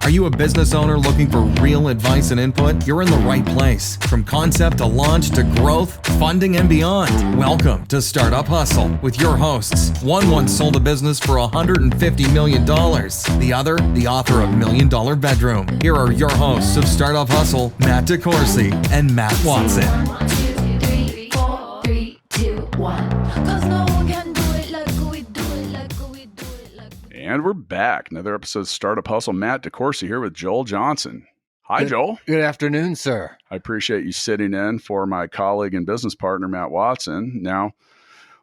Are you a business owner looking for real advice and input? You're in the right place. From concept to launch to growth, funding, and beyond. Welcome to Startup Hustle with your hosts. One once sold a business for $150 million. The other, the author of $1 Million Bedroom. Here are your hosts of Startup Hustle, Matt DeCoursey and Matt Watson. 1, 2, 3, 4, 3, 2, 1. 'Cause no one can do it like we do it, like we do it, like. And we're back. Another episode of Startup Hustle. Matt DeCoursey here with Joel Johnson. Hi, Joel. Good afternoon, sir. I appreciate you sitting in for my colleague and business partner, Matt Watson. Now,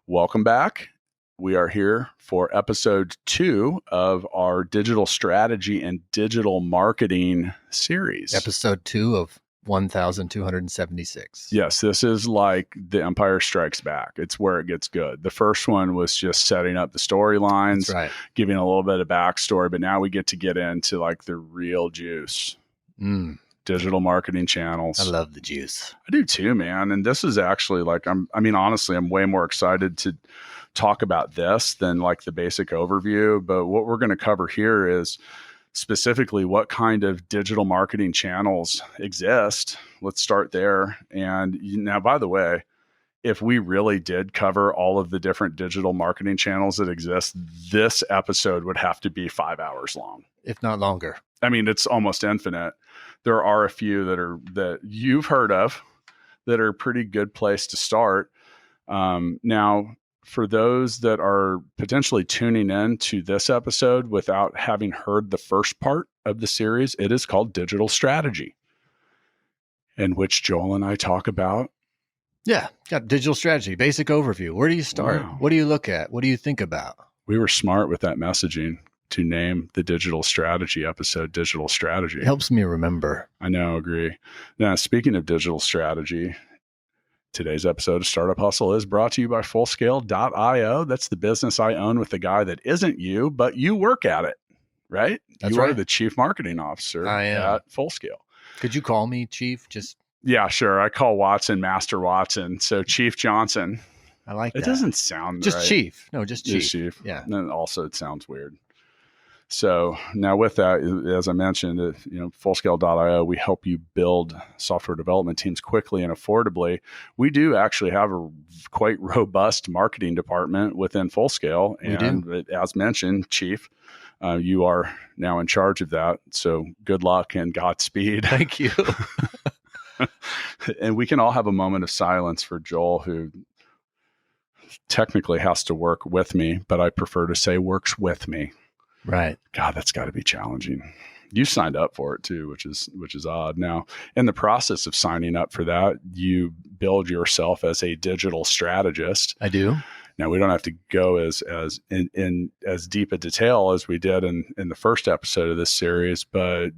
welcome back. We are here for episode 2 of our digital strategy and digital marketing series. Episode 2 of 1,276. Yes, this is like The Empire Strikes Back. It's where it gets good. The first one was just setting up the storylines, That's right. giving a little bit of backstory, but now we get into like the real juice. Digital marketing channels. I love the juice. I do too, man. And this is actually like, honestly, I'm way more excited to talk about this than like the basic overview. But what we're going to cover here is specifically what kind of digital marketing channels exist. Let's start there. And now, by the way, if we really did cover all of the different digital marketing channels that exist, this episode would have to be 5 hours long, if not longer. I mean, it's almost infinite. There are a few that you've heard of that are a pretty good place to start. Now, for those that are potentially tuning in to this episode without having heard the first part of the series, it is called Digital Strategy, in which Joel and I talk about. Yeah, got digital strategy, basic overview. Where do you start? Wow. What do you look at? What do you think about? We were smart with that messaging to name the Digital Strategy episode Digital Strategy. It helps me remember. I know, agree. Now, speaking of digital strategy, today's episode of Startup Hustle is brought to you by Fullscale.io. That's the business I own with the guy that isn't you, but you work at it, right? That's you are right. the chief marketing officer I am. at Fullscale. Could you call me Chief? Just Yeah, sure. I call Watson Master Watson. So Chief Johnson. I like It that. doesn't sound just right. Chief. No, just Chief. Just Chief. Yeah. And then also it sounds weird. So now with that, as I mentioned, Fullscale.io, we help you build software development teams quickly and affordably. We do actually have a quite robust marketing department within Fullscale. And as mentioned, Chief, you are now in charge of that. So good luck and Godspeed. Thank you. And we can all have a moment of silence for Joel, who technically has to work with me, but I prefer to say works with me. Right. God, that's got to be challenging. You signed up for it too, which is odd. Now, in the process of signing up for that, you build yourself as a digital strategist. I do. Now, we don't have to go as in as deep a detail as we did in the first episode of this series, but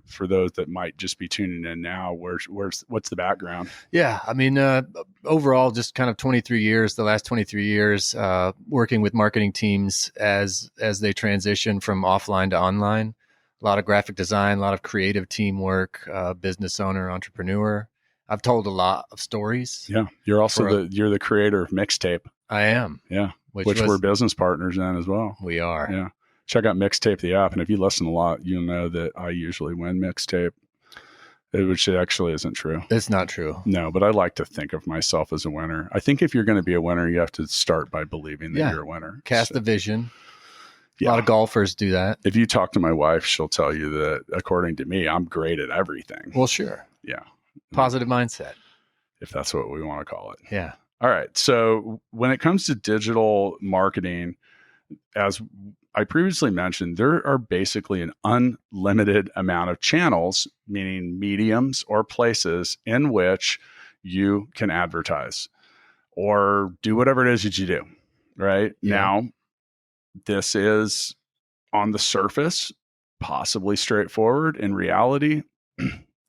for those that might just be tuning in now, what's the background? Yeah, I mean, overall, just kind of the last 23 years, working with marketing teams as they transition from offline to online. A lot of graphic design, a lot of creative teamwork, business owner, entrepreneur. I've told a lot of stories. Yeah, you're also you're the creator of Mixtape. I am. Yeah, which we're business partners in as well. We are. Yeah. Check out Mixtape the app. And if you listen a lot, you'll know that I usually win Mixtape, which actually isn't true. It's not true. No, but I like to think of myself as a winner. I think if you're going to be a winner, you have to start by believing that you're a winner. Cast the vision. Yeah. A lot of golfers do that. If you talk to my wife, she'll tell you that, according to me, I'm great at everything. Well, sure. Yeah. Positive mindset. If that's what we want to call it. Yeah. All right. So when it comes to digital marketing, as I previously mentioned, there are basically an unlimited amount of channels, meaning mediums or places in which you can advertise or do whatever it is that you do. Right. Yeah. Now, this is on the surface, possibly straightforward. In reality,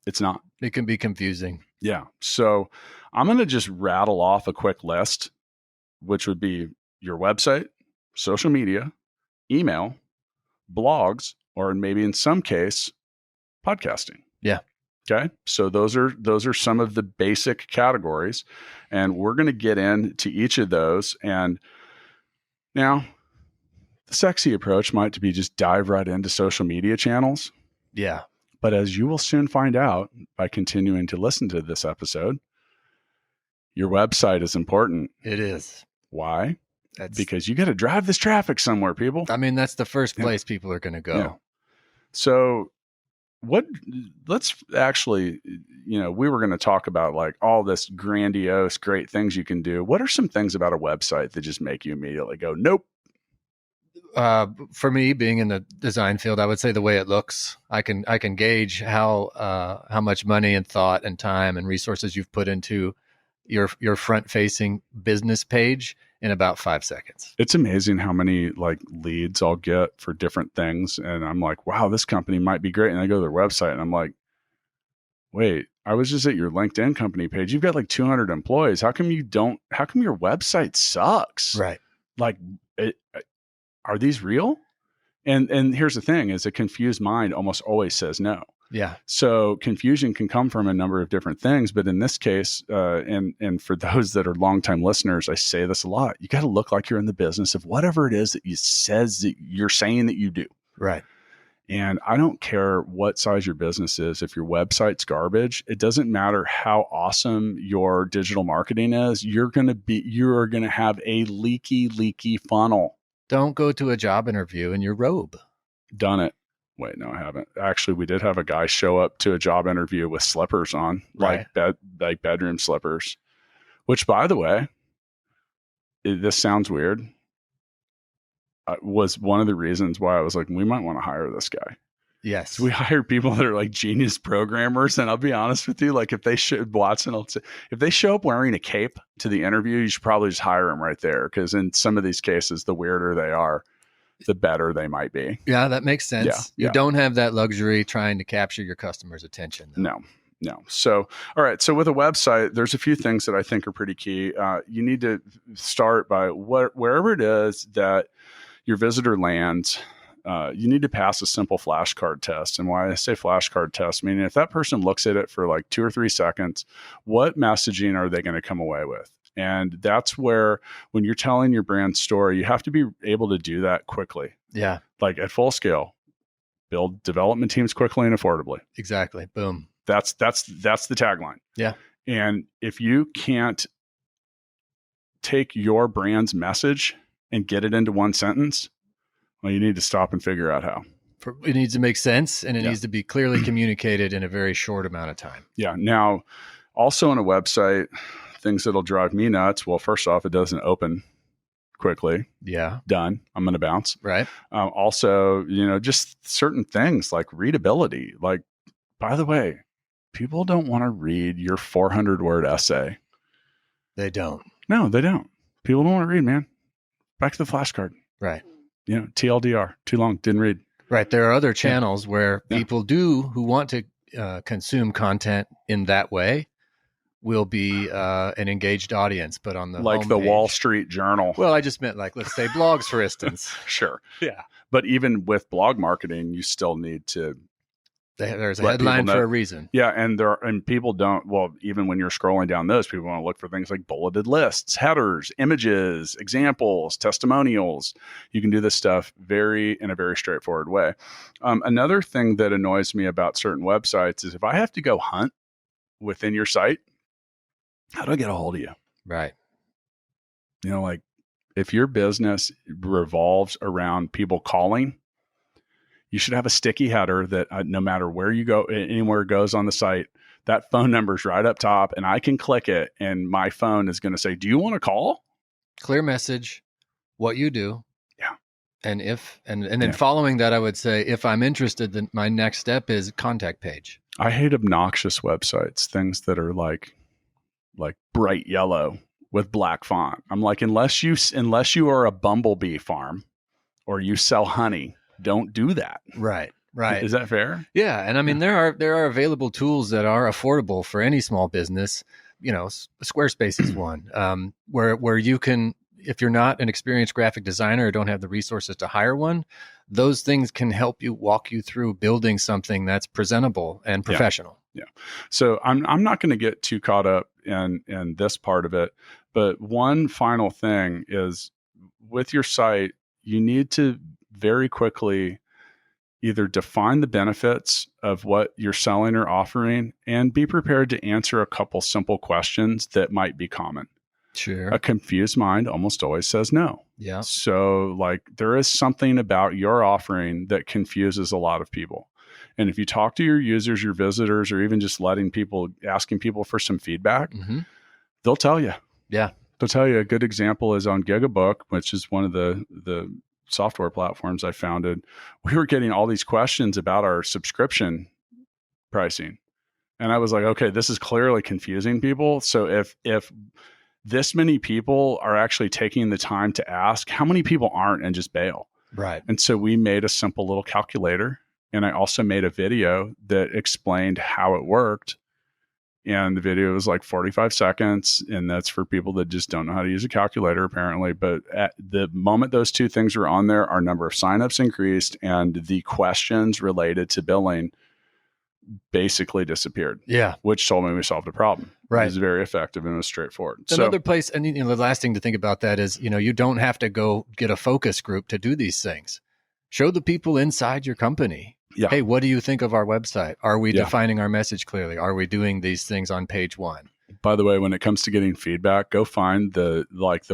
it's not. It can be confusing. Yeah. So I'm going to just rattle off a quick list, which would be your website, social media, email, blogs, or maybe in some case, podcasting. Yeah. Okay. So those are some of the basic categories, and we're going to get into each of those. And now the sexy approach might be just dive right into social media channels. Yeah. But as you will soon find out by continuing to listen to this episode, your website is important. It is. Why? Because you got to drive this traffic somewhere, people. I mean, that's the first place people are going to go. Yeah. So let's actually, we were going to talk about like all this grandiose, great things you can do. What are some things about a website that just make you immediately go, nope? For me, being in the design field, I would say the way it looks. I can gauge how much money and thought and time and resources you've put into your front facing business page in about 5 seconds. It's amazing how many like leads I'll get for different things. And I'm like, wow, this company might be great. And I go to their website and I'm like, wait, I was just at your LinkedIn company page. You've got like 200 employees. How come your website sucks? Right. Like, are these real? And here's the thing is a confused mind almost always says no. Yeah. So confusion can come from a number of different things, but in this case, and for those that are longtime listeners, I say this a lot. You got to look like you're in the business of whatever it is that you're saying that you do. Right. And I don't care what size your business is. If your website's garbage, it doesn't matter how awesome your digital marketing is. You're going to have a leaky funnel. Don't go to a job interview in your robe. Done it. Wait, no, I haven't. Actually, we did have a guy show up to a job interview with slippers on, right. like bedroom slippers, which, by the way, this sounds weird, was one of the reasons why I was like, we might want to hire this guy. Yes. So we hire people that are like genius programmers. And I'll be honest with you, like if they show up wearing a cape to the interview, you should probably just hire them right there. Because in some of these cases, the weirder they are, the better they might be. Yeah, that makes sense. Yeah, you don't have that luxury trying to capture your customer's attention. No. So, all right. So with a website, there's a few things that I think are pretty key. You need to start by wherever it is that your visitor lands. You need to pass a simple flashcard test. And why I say flashcard test, meaning if that person looks at it for like 2 or 3 seconds, what messaging are they going to come away with? And that's where, when you're telling your brand story, you have to be able to do that quickly. Yeah. Like at full scale, build development teams quickly and affordably. Exactly. Boom. That's the tagline. Yeah. And if you can't take your brand's message and get it into one sentence, well, you need to stop and figure out how. It needs to make sense, and it needs to be clearly communicated in a very short amount of time. Yeah. Now, also on a website, things that'll drive me nuts. Well, first off, it doesn't open quickly. Yeah. Done. I'm going to bounce. Right. Also, just certain things like readability. Like, by the way, people don't want to read your 400-word essay. They don't. No, they don't. People don't want to read, man. Back to the flashcard. Right. TLDR, too long, didn't read. Right. There are other channels where people who want to consume content in that way will be an engaged audience, but on the like the Wall Street Journal. Well, I just meant like, let's say blogs, for instance. Sure. Yeah. But even with blog marketing, you still need to. There's a headline for a reason. Yeah. And people don't, well, even when you're scrolling down those, people want to look for things like bulleted lists, headers, images, examples, testimonials. You can do this stuff in a very straightforward way. Another thing that annoys me about certain websites is if I have to go hunt within your site, how do I get a hold of you? Right. Like if your business revolves around people calling, you should have a sticky header that no matter where you go, anywhere it goes on the site, that phone number is right up top and I can click it and my phone is going to say, do you want to call? Clear message, what you do. Yeah. And then following that, I would say, if I'm interested, then my next step is contact page. I hate obnoxious websites, things that are like bright yellow with black font. I'm like, unless you are a bumblebee farm or you sell honey, don't do that. Right. Is that fair? Yeah. And I mean, there are available tools that are affordable for any small business. Squarespace is one, where you can, if you're not an experienced graphic designer or don't have the resources to hire one, those things can help you walk you through building something that's presentable and professional. Yeah. So I'm not going to get too caught up in this part of it, but one final thing is with your site, you need to very quickly either define the benefits of what you're selling or offering and be prepared to answer a couple simple questions that might be common. Sure. A confused mind almost always says no. Yeah. So like there is something about your offering that confuses a lot of people. And if you talk to your users, your visitors, or even just asking people for some feedback, they'll tell you. Yeah. They'll tell you. A good example is on GigaBook, which is one of the software platforms I founded. We were getting all these questions about our subscription pricing. And I was like, okay, this is clearly confusing people. So if this many people are actually taking the time to ask, how many people aren't and just bail? Right. And so we made a simple little calculator. And I also made a video that explained how it worked. And the video was like 45 seconds. And that's for people that just don't know how to use a calculator, apparently. But at the moment those two things were on there, our number of signups increased and the questions related to billing basically disappeared. Yeah. Which told me we solved a problem. Right. It was very effective and it was straightforward. Another place, and the last thing to think about that is, you don't have to go get a focus group to do these things. Show the people inside your company. Yeah. Hey, what do you think of our website? Are we defining our message clearly? Are we doing these things on page 1? By the way, when it comes to getting feedback, go find the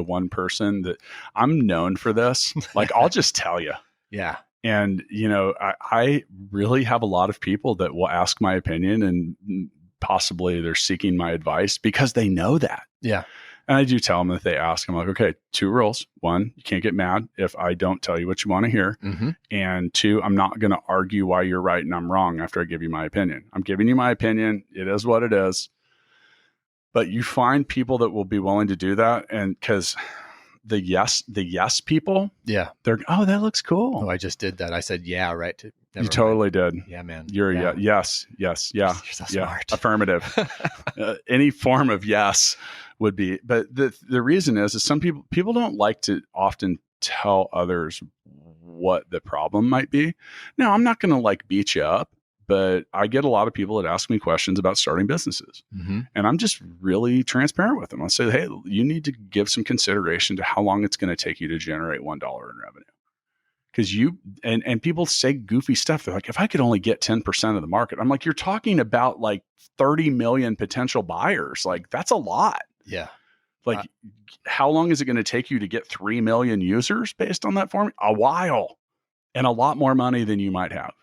one person that I'm known for this. Like, I'll just tell you. Yeah. And, I really have a lot of people that will ask my opinion and possibly they're seeking my advice because they know that. Yeah. And I do tell them if they ask, I'm like, okay, 2 rules. 1, you can't get mad if I don't tell you what you want to hear. And 2, I'm not going to argue why you're right and I'm wrong after I give you my opinion. I'm giving you my opinion. It is what it is. But you find people that will be willing to do that. And because the yes people, they're, oh, that looks cool. Oh, I just did that. I said, yeah, right. You totally did. Yeah, man. You're yes. Yeah. You're so smart. Affirmative. Any form of yes would be. But the reason is some people don't like to often tell others what the problem might be. Now, I'm not going to beat you up, but I get a lot of people that ask me questions about starting businesses. And I'm just really transparent with them. I'll say, hey, you need to give some consideration to how long it's going to take you to generate $1 in revenue. Because and people say goofy stuff. They're like, if I could only get 10% of the market, I'm like, you're talking about 30 million potential buyers. That's a lot. Yeah. How long is it going to take you to get 3 million users based on that formula? A while and a lot more money than you might have.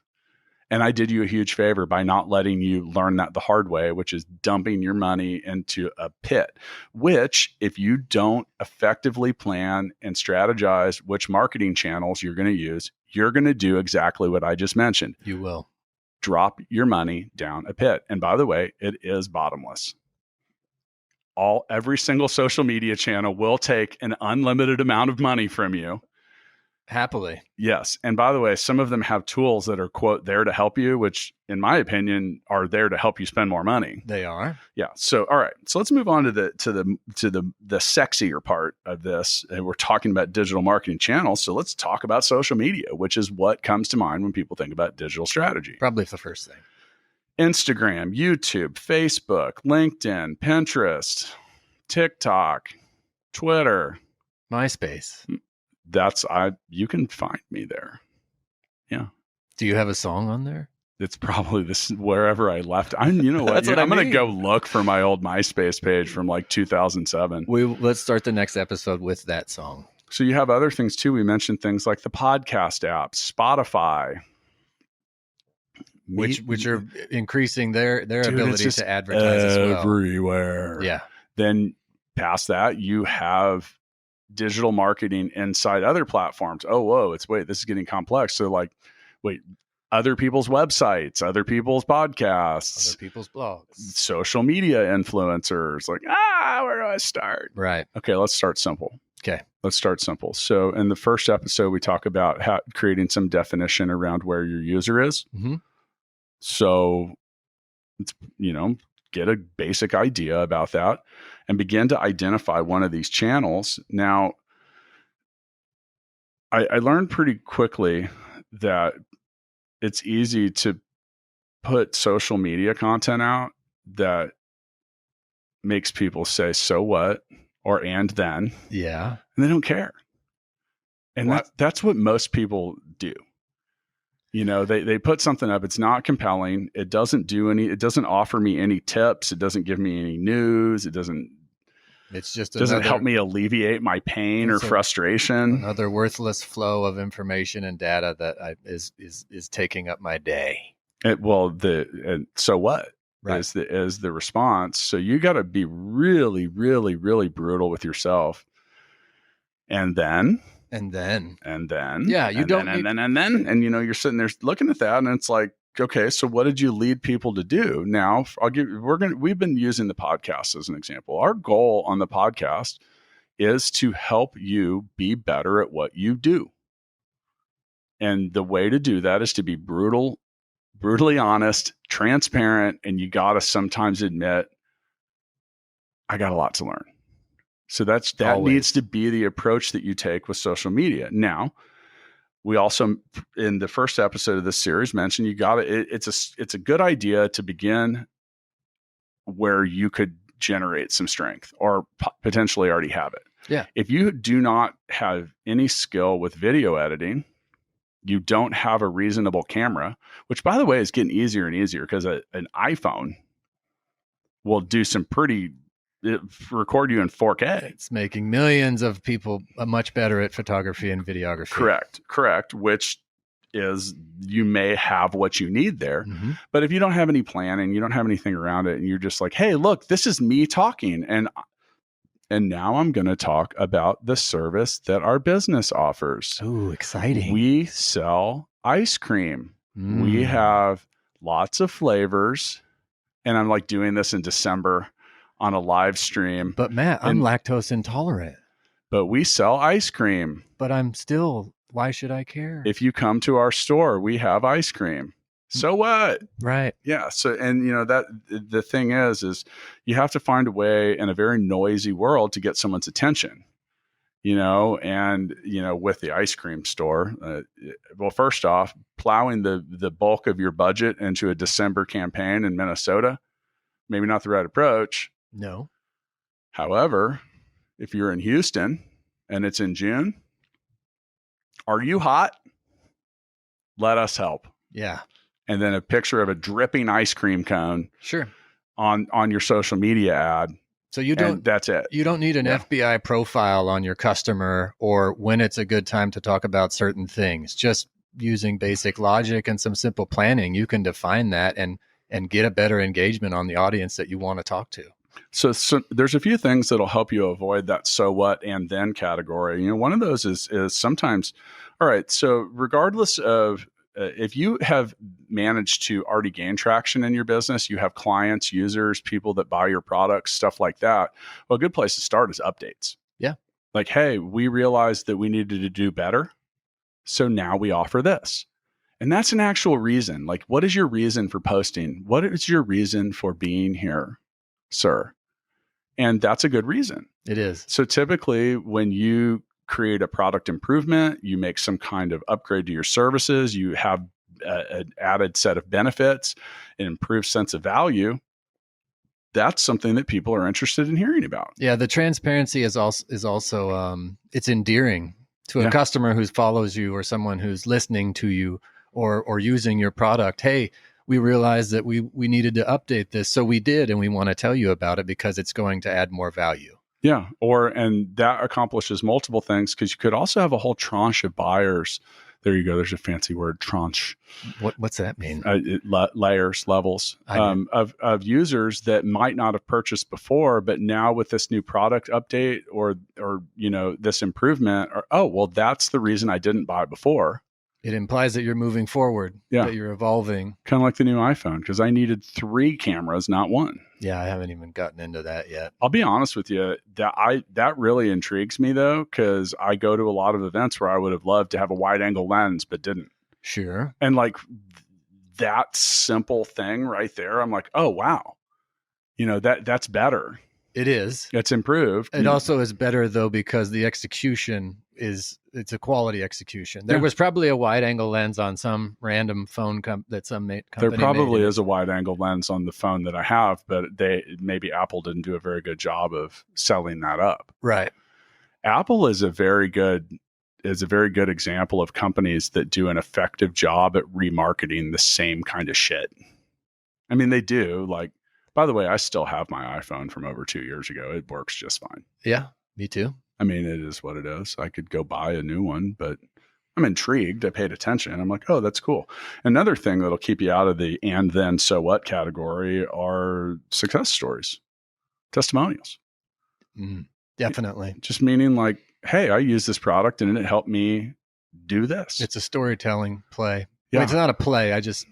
And I did you a huge favor by not letting you learn that the hard way, which is dumping your money into a pit, which if you don't effectively plan and strategize which marketing channels you're going to use, you're going to do exactly what I just mentioned. You will. Drop your money down a pit. And by the way, it is bottomless. Every single social media channel will take an unlimited amount of money from you. Happily. Yes. And by the way, some of them have tools that are, quote, there to help you, which in my opinion are there to help you spend more money. They are. Yeah. So, all right. So let's move on to the sexier part of this. And we're talking about digital marketing channels. So let's talk about social media, which is what comes to mind when people think about digital strategy. Probably the first thing. Instagram, YouTube, Facebook, LinkedIn, Pinterest, TikTok, Twitter, MySpace. You can find me there. Yeah. Do you have a song on there? It's probably wherever I left. You know what? That's what I'm going mean. to go look for my old MySpace page from 2007. Let's start the next episode with that song. So you have other things too. We mentioned things like the podcast apps, Spotify, which are increasing their ability to advertise as well. Everywhere. Yeah. Then past that, you have digital marketing inside other platforms. Oh, whoa, this is getting complex. So other people's websites, other people's podcasts, other people's blogs, social media influencers. Where do I start? Right. Okay, let's start simple. Okay. Let's start simple. So in the first episode, we talk about creating some definition around where your user is. So it's, get a basic idea about that and begin to identify one of these channels. Now, I learned pretty quickly that it's easy to put social media content out that makes people say, so what? Or, and then. Yeah. And they don't care. And that's what most people do. You know, they put something up. It's not compelling. It doesn't offer me any tips. It doesn't give me any news. It's just doesn't help me alleviate my pain or frustration. Another worthless flow of information and data that is taking up my day. So what? Right. Is the response. So you got to be really, really, really brutal with yourself. And then, yeah, and you know, you're sitting there looking at that, and it's like, okay, so what did you lead people to do? Now, we've been using the podcast as an example. Our goal on the podcast is to help you be better at what you do. And the way to do that is to be brutally honest, transparent, and you got to sometimes admit, I got a lot to learn. So that Always needs to be the approach that you take with social media. Now, we also, in the first episode of this series, mentioned it's a good idea to begin where you could generate some strength or potentially already have it. Yeah. If you do not have any skill with video editing, you don't have a reasonable camera, which, by the way, is getting easier and easier because an iPhone will do some record you in 4K. It's making millions of people much better at photography and videography. Correct. Which is, you may have what you need there. Mm-hmm. But if you don't have any planning, you don't have anything around it, and you're just like, hey, look, this is me talking. And now I'm going to talk about the service that our business offers. Ooh, exciting. We sell ice cream. We have lots of flavors. And I'm like doing this in December on a live stream. But Matt, I'm lactose intolerant. But we sell ice cream. But why should I care? If you come to our store, we have ice cream. So what? Right. Yeah. So, and you know, that the thing is you have to find a way in a very noisy world to get someone's attention, you know, and, you know, with the ice cream store, well, first off, plowing the bulk of your budget into a December campaign in Minnesota, maybe not the right approach. No. However, if you're in Houston and it's in June, are you hot? Let us help. Yeah. And then a picture of a dripping ice cream cone. Sure. On your social media ad. So that's it. You don't need an FBI profile on your customer or when it's a good time to talk about certain things. Just using basic logic and some simple planning, you can define that and get a better engagement on the audience that you want to talk to. So there's a few things that'll help you avoid that so what and then category. You know, one of those is sometimes, all right, so regardless of if you have managed to already gain traction in your business, you have clients, users, people that buy your products, stuff like that. Well, a good place to start is updates. Yeah. Like, hey, we realized that we needed to do better. So now we offer this. And that's an actual reason. Like, what is your reason for posting? What is your reason for being here, sir? And that's a good reason. It is. So typically when you create a product improvement, you make some kind of upgrade to your services, you have an added set of benefits, an improved sense of value, that's something that people are interested in hearing about. Yeah, the transparency is also it's endearing to a customer who follows you or someone who's listening to you or using your product. Hey, we realized that we needed to update this, so we did, and we want to tell you about it because it's going to add more value. Yeah, and that accomplishes multiple things because you could also have a whole tranche of buyers. There you go. There's a fancy word, tranche. What's that mean? Layers, levels of users that might not have purchased before, but now with this new product update or you know, this improvement, that's the reason I didn't buy before. It implies that you're moving forward, that you're evolving. Kind of like the new iPhone, because I needed 3 cameras, not 1. Yeah, I haven't even gotten into that yet. I'll be honest with you, that really intrigues me, though, because I go to a lot of events where I would have loved to have a wide-angle lens, but didn't. Sure. And like that simple thing right there, I'm like, oh, wow. You know, that's better. It is. It's improved. It also is better, though, because the execution it's a quality execution. There was probably a wide angle lens on some random phone that some company There probably is a wide angle lens on the phone that I have, but maybe Apple didn't do a very good job of selling that up. Right. Apple is a very good is a very good example of companies that do an effective job at remarketing the same kind of shit. I mean, they do. Like, by the way, I still have my iPhone from over 2 years ago. It works just fine. Yeah, me too. I mean, it is what it is. I could go buy a new one, but I'm intrigued. I paid attention. I'm like, oh, that's cool. Another thing that'll keep you out of the and then so what category are success stories, testimonials. Definitely. Just meaning like, hey, I use this product and it helped me do this. It's a storytelling play. Yeah. Well, it's not a play. I just,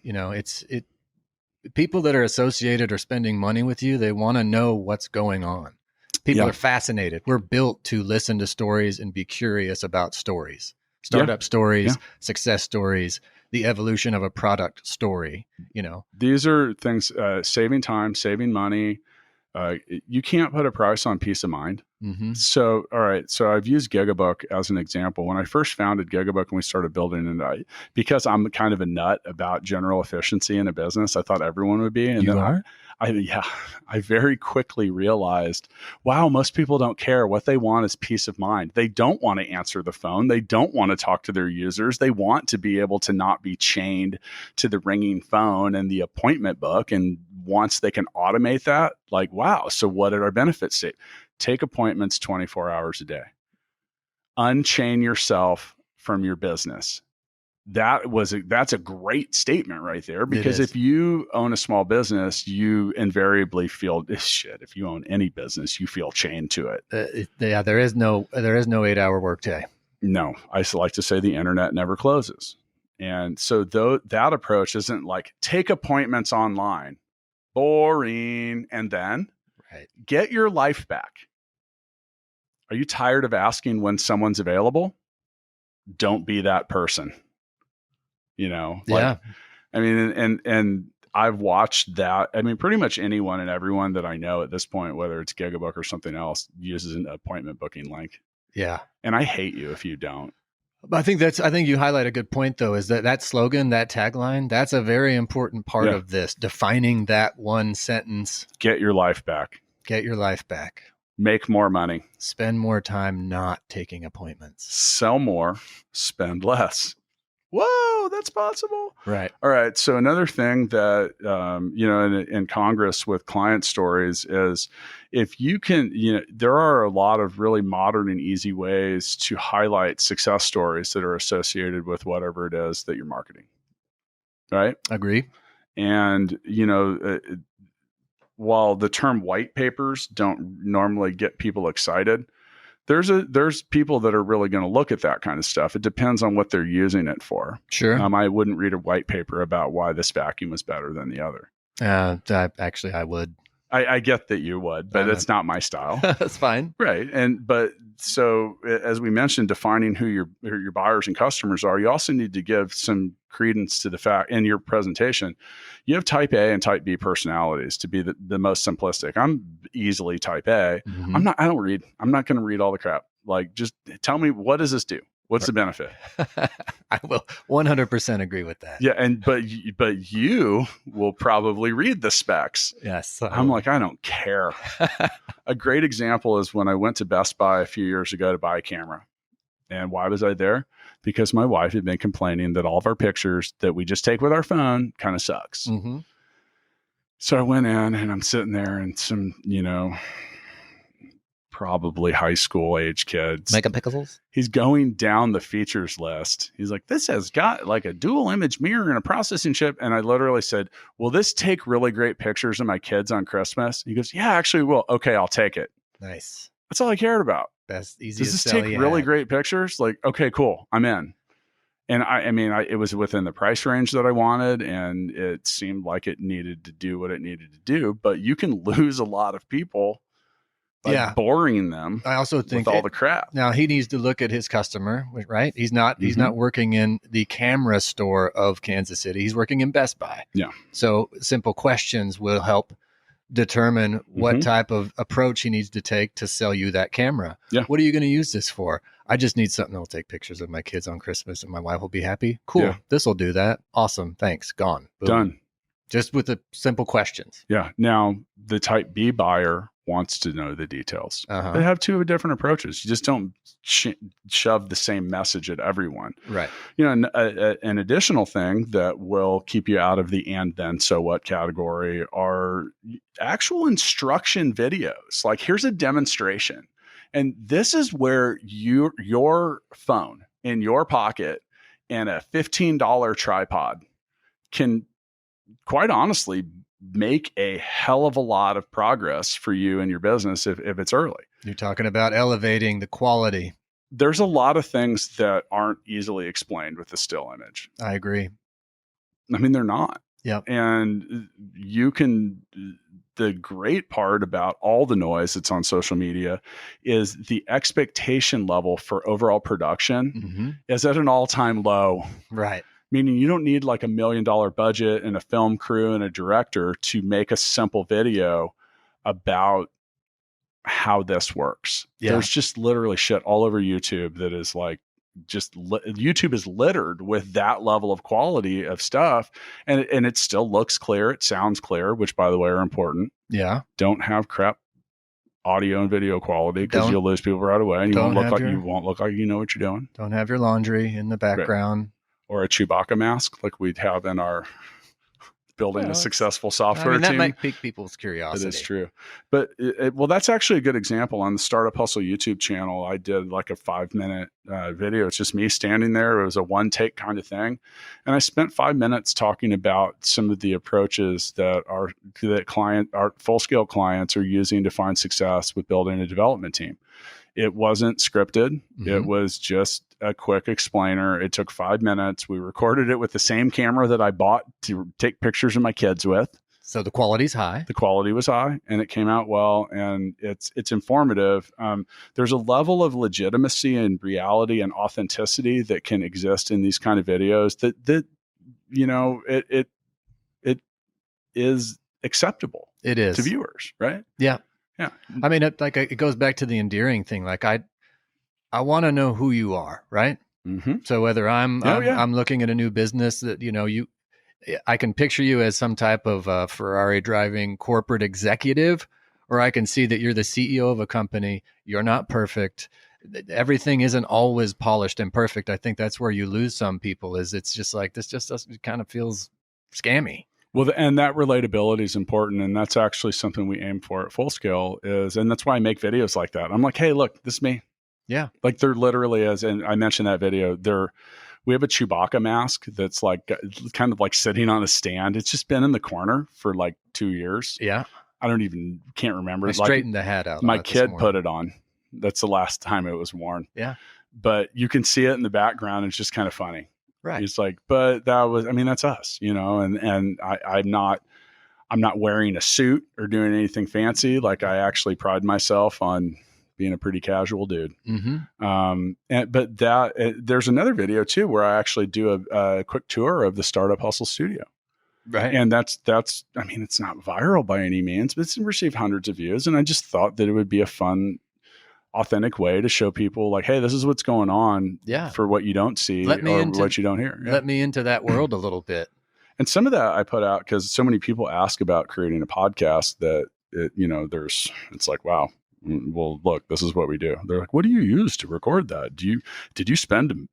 people that are associated or spending money with you, they want to know what's going on. People are fascinated. We're built to listen to stories and be curious about stories. Startup stories, success stories, the evolution of a product story, These are things, saving time, saving money. You can't put a price on peace of mind. Mm-hmm. So, all right. So I've used GigaBook as an example. When I first founded GigaBook and we started building it, because I'm kind of a nut about general efficiency in a business, I thought everyone would be. And You then are? I very quickly realized, wow, most people don't care. What they want is peace of mind. They don't want to answer the phone. They don't want to talk to their users. They want to be able to not be chained to the ringing phone and the appointment book. And once they can automate that, like, wow. So what are our benefits? Take appointments 24 hours a day. Unchain yourself from your business. That's a great statement right there, because if you own a small business, you invariably feel shit. If you own any business, you feel chained to it. There is no 8-hour workday. No, I like to say the internet never closes. And so that approach isn't like take appointments online, boring, and then get your life back. Are you tired of asking when someone's available? Don't be that person. I mean, and I've watched that. I mean, pretty much anyone and everyone that I know at this point, whether it's GigaBook or something else, uses an appointment booking link. Yeah. And I hate you if you don't. But I think you highlight a good point though, is that slogan, that tagline, that's a very important part of this, defining that one sentence. Get your life back. Get your life back. Make more money. Spend more time not taking appointments. Sell more, spend less. Whoa, that's possible. Right. All right. So another thing that, in Congress with client stories is if you can, there are a lot of really modern and easy ways to highlight success stories that are associated with whatever it is that you're marketing. Right. Agree. And, while the term white papers don't normally get people excited, there's people that are really going to look at that kind of stuff. It depends on what they're using it for. Sure. I wouldn't read a white paper about why this vacuum was better than the other. I would. I get that you would, but it's not my style. That's fine. Right. So as we mentioned, defining who your buyers and customers are, you also need to give some credence to the fact in your presentation, you have type A and type B personalities to be the most simplistic. I'm easily type A. Mm-hmm. I don't read. I'm not going to read all the crap. Like, just tell me, what does this do? What's the benefit? I will 100% agree with that. Yeah. But you will probably read the specs. Yes. I'm like, I don't care. A great example is when I went to Best Buy a few years ago to buy a camera. And why was I there? Because my wife had been complaining that all of our pictures that we just take with our phone kind of sucks. Mm-hmm. So I went in and I'm sitting there and some, probably high school age kids. Megapixels? He's going down the features list. He's like, this has got like a dual image mirror and a processing chip. And I literally said, will this take really great pictures of my kids on Christmas? He goes, yeah, actually will. Okay, I'll take it. Nice. That's all I cared about. Best, easiest Does this sell take you really had. great pictures? Like, okay, cool. I'm in. And it was within the price range that I wanted, and it seemed like it needed to do what it needed to do. But you can lose a lot of people by boring them. I also think with all the crap. Now he needs to look at his customer, right? He's not working in the camera store of Kansas City. He's working in Best Buy. Yeah. So simple questions will help determine what type of approach he needs to take to sell you that camera. Yeah. What are you going to use this for? I just need something that'll take pictures of my kids on Christmas and my wife will be happy. Cool. Yeah. This will do that. Awesome. Thanks. Gone. Boom. Done. Just with the simple questions. Yeah. Now the type B buyer wants to know the details. Uh-huh. They have two different approaches. You just don't shove the same message at everyone. Right. An additional thing that will keep you out of the and then so what category are actual instruction videos. Like, here's a demonstration. And this is where your phone in your pocket and a $15 tripod can, quite honestly, make a hell of a lot of progress for you and your business if it's early. You're talking about elevating the quality. There's a lot of things that aren't easily explained with the still image. I agree. I mean, they're not. Yep. And the great part about all the noise that's on social media is the expectation level for overall production is at an all-time low. Right. Meaning you don't need like $1 million budget and a film crew and a director to make a simple video about how this works. Yeah. There's just literally shit all over YouTube that is like, YouTube is littered with that level of quality of stuff. And it still looks clear. It sounds clear, which by the way are important. Yeah. Don't have crap audio and video quality because you'll lose people right away and you won't look like you know what you're doing. Don't have your laundry in the background. Right. Or a Chewbacca mask like we'd have in our building a successful software team. That might pique people's curiosity. It is true. But that's actually a good example. On the Startup Hustle YouTube channel, I did like a 5-minute video. It's just me standing there. It was a one take kind of thing. And I spent 5 minutes talking about some of the approaches that our full scale clients are using to find success with building a development team. It wasn't scripted. It was just a quick explainer. It took 5 minutes. We recorded it with the same camera that I bought to take pictures of my kids with. So the quality's high. The quality was high and it came out well and it's informative. There's a level of legitimacy and reality and authenticity that can exist in these kind of videos that it is acceptable. It is to viewers, right? Yeah. Yeah. I mean, it goes back to the endearing thing. Like I want to know who you are, right? Mm-hmm. So whether I'm looking at a new business that, I can picture you as some type of Ferrari driving corporate executive, or I can see that you're the CEO of a company. You're not perfect. Everything isn't always polished and perfect. I think that's where you lose some people is it's just like, this just doesn't, kind of feels scammy. Well, and that relatability is important. And that's actually something we aim for at Full Scale and that's why I make videos like that. I'm like, hey, look, this is me. Yeah. Like there literally is. And I mentioned that video we have a Chewbacca mask that's like kind of like sitting on a stand. It's just been in the corner for like 2 years. Yeah. I can't remember. I straightened the hat out. My kid put it on. That's the last time it was worn. Yeah. But you can see it in the background. It's just kind of funny. Right. He's like, but that's us, and I'm not wearing a suit or doing anything fancy. Like I actually pride myself on being a pretty casual dude. Mm-hmm. There's another video too, where I actually do a quick tour of the Startup Hustle studio. Right. And it's not viral by any means, but it's received hundreds of views. And I just thought that it would be a fun, authentic way to show people like, hey, this is what's going on for what you don't see what you don't hear. Yeah. Let me into that world a little bit. And some of that I put out because so many people ask about creating a podcast that it's like, wow, well, look, this is what we do. They're like, what do you use to record that? Did you spend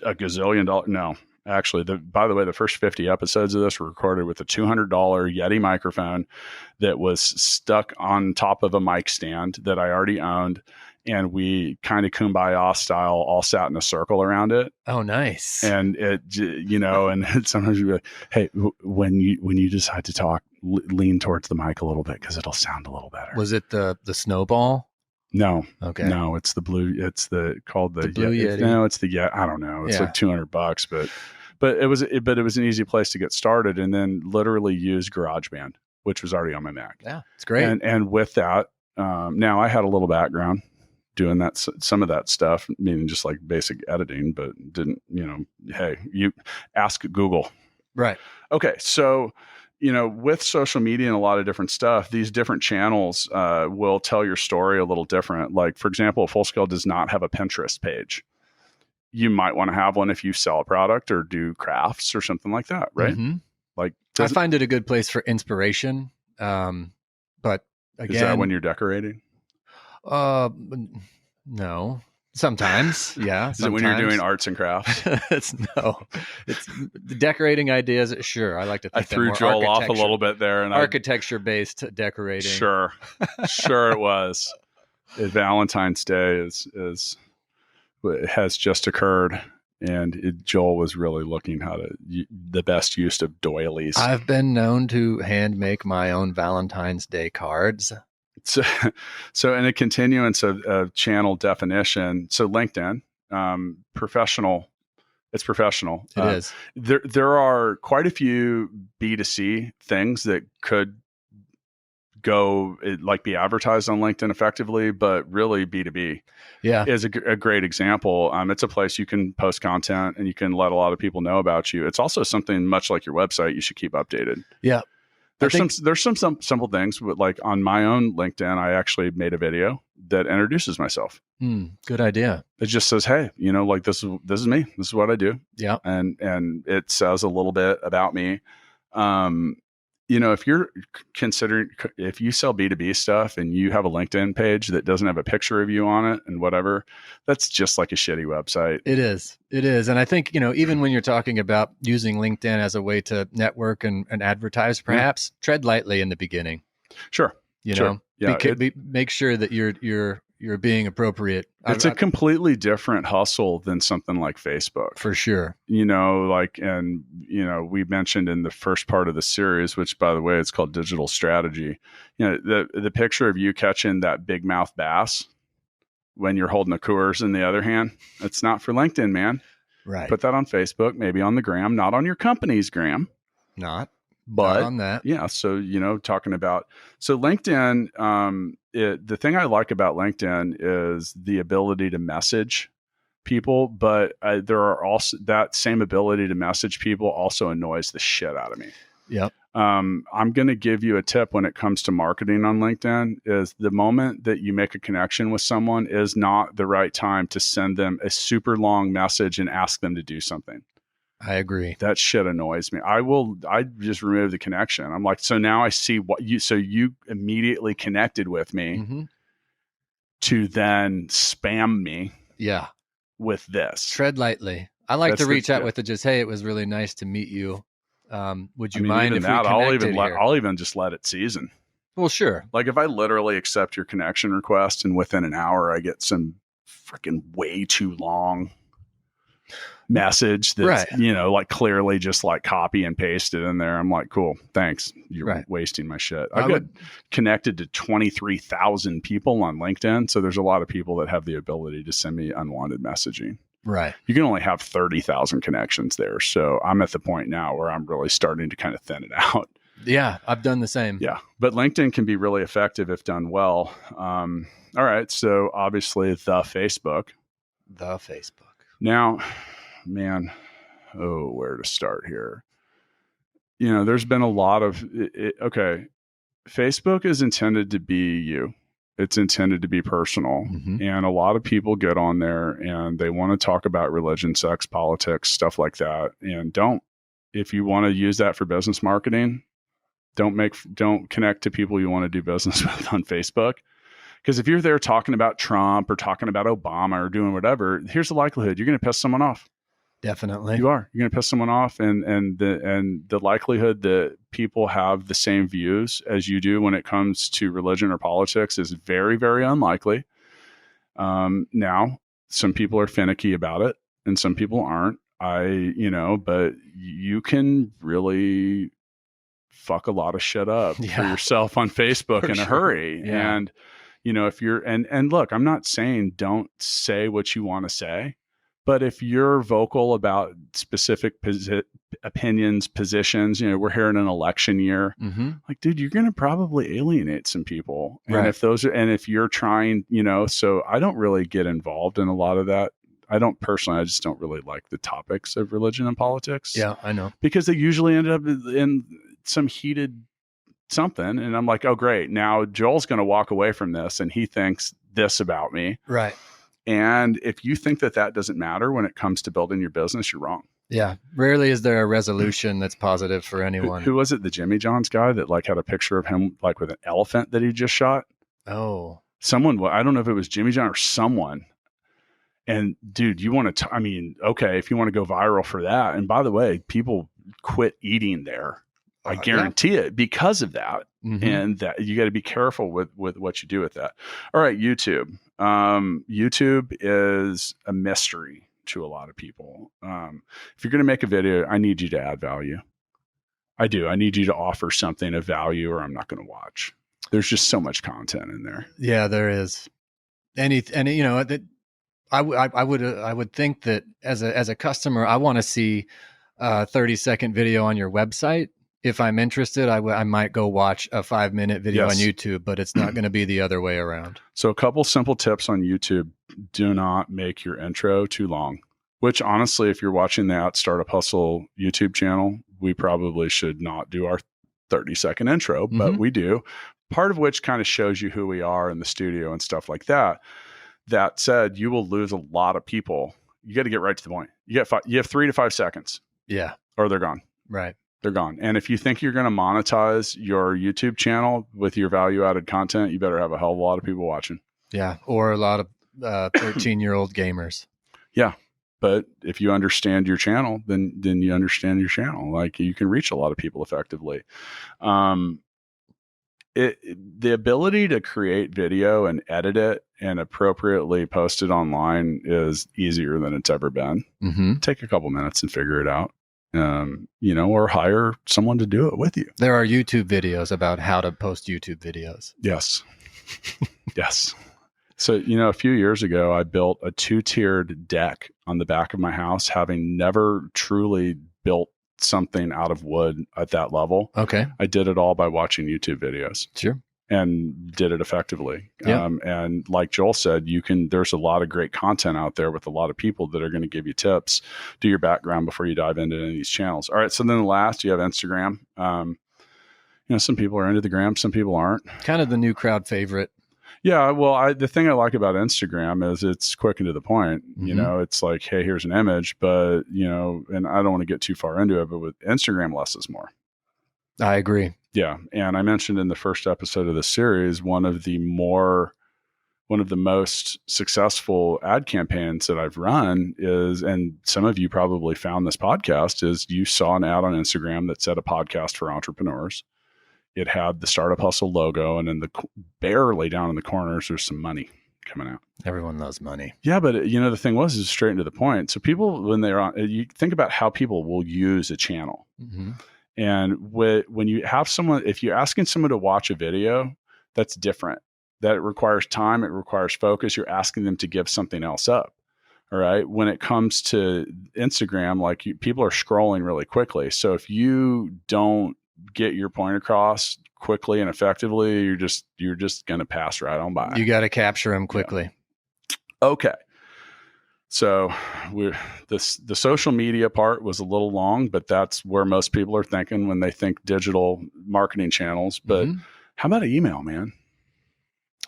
a gazillion dollars? No. Actually, by the way, the first 50 episodes of this were recorded with a $200 Yeti microphone that was stuck on top of a mic stand that I already owned. And we kind of kumbaya style all sat in a circle around it. Oh, nice. And it, and sometimes you'd be like, hey, when you decide to talk, lean towards the mic a little bit because it'll sound a little better. Was it the snowball? No. Okay. No, it's the blue. It's called the Blue Yeti. No, it's the Yeti. I don't know. It's like $200, but it was an easy place to get started, and then literally use GarageBand, which was already on my Mac. Yeah, it's great. And with that, now I had a little background doing some of that stuff, meaning just like basic editing, but didn't, hey, you ask Google. Right. Okay. So, with social media and a lot of different stuff, these different channels will tell your story a little different. Like, for example, Full Scale does not have a Pinterest page. You might want to have one if you sell a product or do crafts or something like that, right? Mm-hmm. Like, I find it a good place for inspiration, but again, Is that when you're decorating? No. Sometimes, yeah. Is it when you're doing arts and crafts? It's the decorating ideas. Sure, I like to think I threw Joel off a little bit there, and architecture-based decorating. Sure it was. Valentine's Day has just occurred, and Joel was really looking the best use of doilies. I've been known to hand make my own Valentine's Day cards. So in a continuance of channel definition, so LinkedIn, professional, it's professional. It is. There are quite a few B2C things that could be advertised on LinkedIn effectively, but really B2B is a great example. It's a place you can post content and you can let a lot of people know about you. It's also something much like your website you should keep updated. Yeah. There's some simple things, but like on my own LinkedIn, I actually made a video that introduces myself. Good idea. It just says, hey, like this is me. This is what I do. Yeah. And it says a little bit about me. If you're if you sell B2B stuff and you have a LinkedIn page that doesn't have a picture of you on it and whatever, that's just like a shitty website. It is. And I think, even when you're talking about using LinkedIn as a way to network and advertise, perhaps tread lightly in the beginning. Sure. Yeah, make sure that you're being appropriate. It's a completely different hustle than something like Facebook. For sure. We mentioned in the first part of the series, which by the way, it's called Digital Strategy. The picture of you catching that big mouth bass when you're holding a Coors in the other hand, it's not for LinkedIn, man. Right. Put that on Facebook, maybe on the gram, not on your company's gram. Not But on that. Yeah. So, talking about, LinkedIn, the thing I like about LinkedIn is the ability to message people, but there are also that same ability to message people also annoys the shit out of me. Yep. I'm going to give you a tip when it comes to marketing on LinkedIn is the moment that you make a connection with someone is not the right time to send them a super long message and ask them to do something. I agree. That shit annoys me. I just remove the connection. I'm like, so now I see you immediately connected with me to then spam me. Yeah. With this. Tread lightly. I like to reach out with just, hey, it was really nice to meet you. Would you mind if we connected here? I'll even just let it season. Well, sure. Like if I literally accept your connection request and within an hour I get some freaking way too long message that's like clearly just like copy and paste it in there. I'm like, cool, thanks. You're wasting my shit. I got connected to 23,000 people on LinkedIn. So there's a lot of people that have the ability to send me unwanted messaging. Right. You can only have 30,000 connections there. So I'm at the point now where I'm really starting to kind of thin it out. Yeah. I've done the same. Yeah. But LinkedIn can be really effective if done well. All right. So obviously the Facebook. Now, man, where to start here? There's been a lot of Facebook is intended to be you. It's intended to be personal. And a lot of people get on there and they want to talk about religion, sex, politics, stuff like that. And if you want to use that for business marketing, don't connect to people you want to do business with on Facebook. Because if you're there talking about Trump or talking about Obama or doing whatever, here's the likelihood you're going to piss someone off. Definitely. You are. You're going to piss someone off. And the likelihood that people have the same views as you do when it comes to religion or politics is very, very unlikely. Now, some people are finicky about it and some people aren't. But you can really fuck a lot of shit up for yourself on Facebook in a hurry. Yeah. And, if you're, and look, I'm not saying don't say what you want to say. But if you're vocal about specific opinions, positions, we're here in an election year, like, dude, you're going to probably alienate some people. And if you're trying, so I don't really get involved in a lot of that. I just don't really like the topics of religion and politics. Yeah, I know. Because they usually end up in some heated something. And I'm like, oh, great. Now Joel's going to walk away from this and he thinks this about me. Right. And if you think that doesn't matter when it comes to building your business, you're wrong. Yeah. Rarely is there a resolution that's positive for anyone. Who was it? The Jimmy John's guy that like had a picture of him like with an elephant that he just shot. Oh, Someone, I don't know if it was Jimmy John or someone. And dude, you want to, I mean, okay, if you want to go viral for that. And by the way, people quit eating there. I guarantee it because of that. Mm-hmm. And that you got to be careful with what you do with that. All right. YouTube. YouTube is a mystery to a lot of people. If you're going to make a video, I need you to add value. I do. I need you to offer something of value or I'm not going to watch. There's just so much content in there. Yeah, there is. And you know, that I would think that as a customer, I want to see a 30-second video on your website. If I'm interested, I might go watch a 5-minute video on YouTube, but it's not going to be the other way around. So a couple simple tips on YouTube. Do not make your intro too long, which honestly, if you're watching the Startup Hustle YouTube channel, we probably should not do our 30-second intro, but we do. Part of which kind of shows you who we are in the studio and stuff like that. That said, you will lose a lot of people. You got to get right to the point. You have 3 to 5 seconds. Yeah. Or they're gone. Right. They're gone. And if you think you're going to monetize your YouTube channel with your value added content, you better have a hell of a lot of people watching. Yeah. Or a lot of 13-year-old gamers. Yeah. But if you understand your channel, then you understand your channel. Like you can reach a lot of people effectively. The ability to create video and edit it and appropriately post it online is easier than it's ever been. Mm-hmm. Take a couple minutes and figure it out, or hire someone to do it with you. There are YouTube videos about how to post YouTube videos. Yes. Yes. So, a few years ago, I built a 2-tiered deck on the back of my house, having never truly built something out of wood at that level. Okay. I did it all by watching YouTube videos. Sure. And did it effectively. Yeah. And like Joel said, there's a lot of great content out there with a lot of people that are going to give you tips. Do your background before you dive into any of these channels. All right. So then last, you have Instagram. Some people are into the gram, some people aren't. Kind of the new crowd favorite. Yeah. Well, the thing I like about Instagram is it's quick and to the point. Mm-hmm. It's like, hey, here's an image, but, and I don't want to get too far into it, but with Instagram, less is more. I agree. Yeah. And I mentioned in the first episode of the series, one of the most successful ad campaigns that I've run is, and some of you probably found this podcast, is you saw an ad on Instagram that said a podcast for entrepreneurs. It had the Startup Hustle logo, and then barely down in the corners, there's some money coming out. Everyone loves money. Yeah, but the thing is straight into the point. So people, when they're on, you think about how people will use a channel. Mm-hmm. And when you have someone, if you're asking someone to watch a video, that's different. That requires time. It requires focus. You're asking them to give something else up. All right. When it comes to Instagram, people are scrolling really quickly. So if you don't get your point across quickly and effectively, you're just going to pass right on by. You got to capture them quickly. Yeah. Okay. So the social media part was a little long, but that's where most people are thinking when they think digital marketing channels. But how about email, man?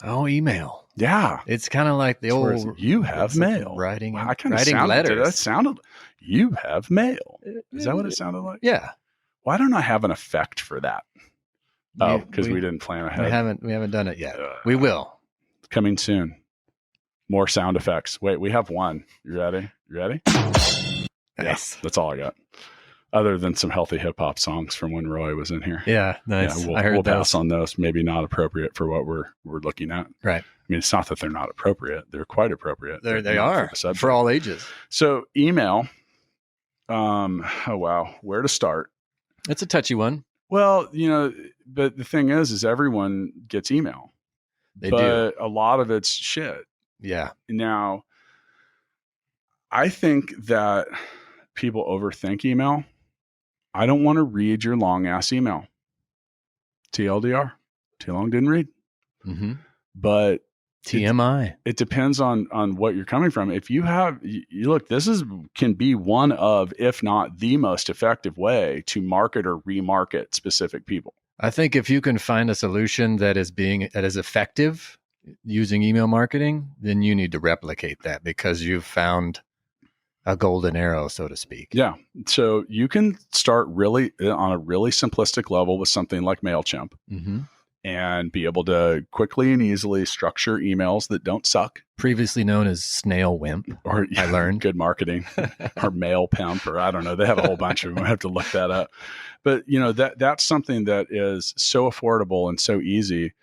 Oh, email. Yeah. It's kind of like the old, you have mail. Writing Writing letters. That sounded, you have mail. Is that what it sounded like? Yeah. Why don't I have an effect for that? Oh, because we didn't plan ahead. We haven't done it yet. We will. Coming soon. More sound effects. Wait, we have one. You ready? Nice. Yeah, that's all I got. Other than some healthy hip hop songs from when Roy was in here. Yeah, nice. Yeah, we'll pass on those. Maybe not appropriate for what we're looking at. Right. I mean, it's not that they're not appropriate. They're quite appropriate. They are for all ages. So email. Oh wow, where to start? It's a touchy one. Well, but the thing is everyone gets email. They do. A lot of it's shit. Yeah. Now, I think that people overthink email. I don't want to read your long ass email. TLDR. Too long, didn't read. Mm-hmm. But TMI. It depends on what you're coming from. If you have, you look, can be one of, if not the most effective way to market or remarket specific people. I think if you can find a solution that is effective using email marketing, then you need to replicate that because you've found a golden arrow, so to speak. Yeah. So you can start really on a really simplistic level with something like MailChimp Mm-hmm. and be able to quickly and easily structure emails that don't suck. Previously known as Snail Wimp, Or I learned. good marketing, or Mail Pimp, or I don't know. They have a whole bunch of them. I have to look that up. But that's something that is so affordable and so easy.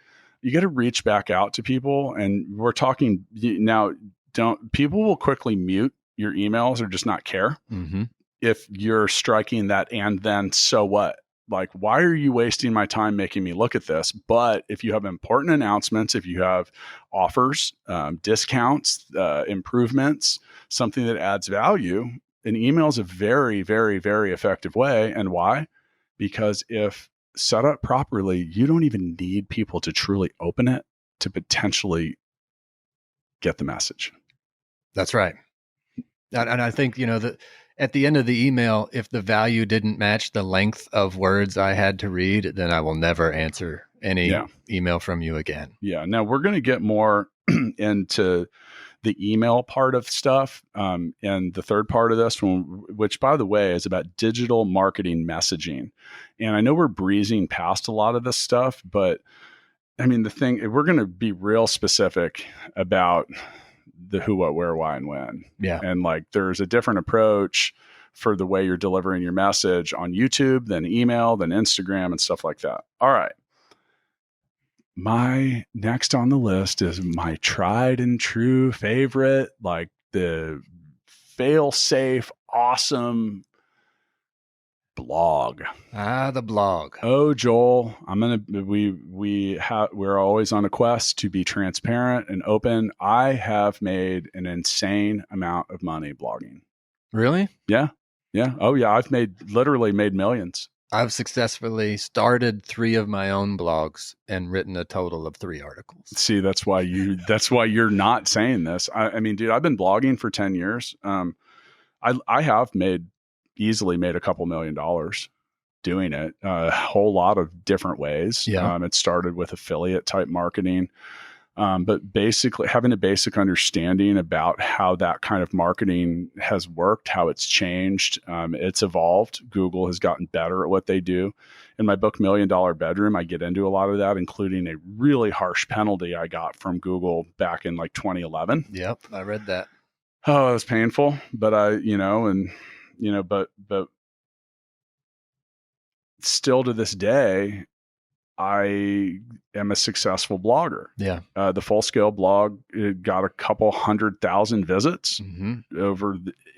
You got to reach back out to people, and we're talking now. People will quickly mute your emails or just not care Mm-hmm. if you're striking that and then so what? Like, why are you wasting my time making me look at this? But if you have important announcements, if you have offers, discounts, improvements, something that adds value, an email is a very, very, very effective way. And why? Because if set up properly, you don't even need people to truly open it to potentially get the message. That's right. And I think, that at the end of the email, if the value didn't match the length of words I had to read, then I will never answer any email from you again. Yeah. Now we're going to get more into the email part of stuff. And the third part of this one, which by the way, is about digital marketing messaging. And I know we're breezing past a lot of this stuff, but I mean, we're going to be real specific about the who, what, where, why, and when. Yeah. And like, there's a different approach for the way you're delivering your message on YouTube than email, than Instagram and stuff like that. All right. My next on the list is my tried and true favorite, like the fail safe, awesome blog. The blog. Oh, Joel, we're always on a quest to be transparent and open. I have made an insane amount of money blogging. Really? Yeah. Yeah. Oh yeah. I've literally made millions. I've successfully started 3 of my own blogs and written a total of 3 articles. See, that's why you're not saying this. I mean, dude, I've been blogging for 10 years. I have easily made a couple $1 million doing it, a whole lot of different ways. Yeah. It started with affiliate type marketing. But basically having a basic understanding about how that kind of marketing has worked, how it's changed, it's evolved. Google has gotten better at what they do. In my book, $1 Million Bedroom, I get into a lot of that, including a really harsh penalty I got from Google back in like 2011. Yep. I read that. Oh, it was painful, but but still to this day, I am a successful blogger. Yeah. The Full Scale blog, it got a couple 100,000 visits in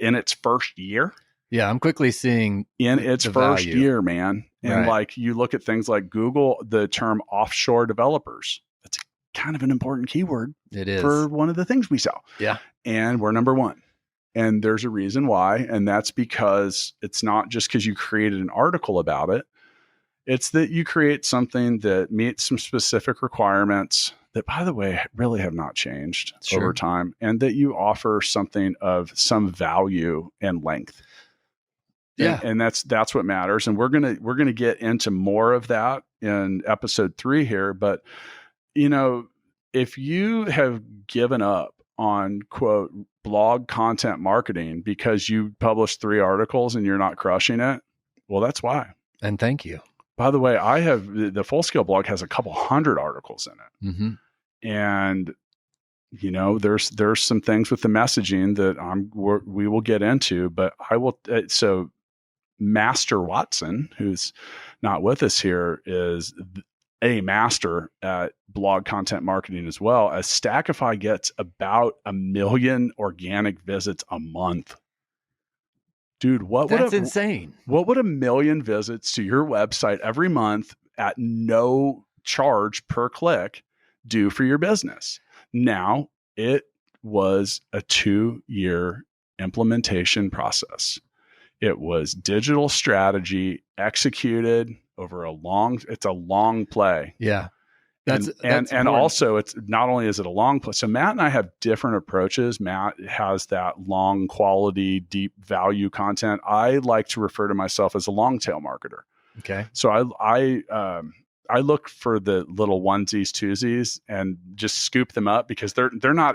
its first year. Yeah. I'm quickly seeing in its first value. year, man. And Right. like you look at things like Google, the term offshore developers, that's kind of an important keyword It is. for one of the things we sell. Yeah. And we're number one. And there's a reason why. And that's because it's not just because you created an article about it. It's that you create something that meets some specific requirements that, by the way, really have not changed over time, and that you offer something of some value and length. Yeah. And that's what matters. And we're gonna get into more of that in episode 3 here. But if you have given up on quote blog content marketing because you published 3 articles and you're not crushing it, well, that's why. And thank you. By the way, I have the Full Scale blog has a couple 100 articles in it. Mm-hmm. And, there's some things with the messaging that we will get into, but I will. So Master Watson, who's not with us here, is a master at blog content marketing as well. As Stackify gets about 1 million organic visits a month. Dude, That's insane. What would 1 million visits to your website every month at no charge per click do for your business? Now, it was a 2-year implementation process. It was digital strategy executed over it's a long play. Yeah. And also it's not only is it a long play. So Matt and I have different approaches. Matt has that long quality, deep value content. I like to refer to myself as a long tail marketer. Okay. So I look for the little onesies, twosies and just scoop them up because they're not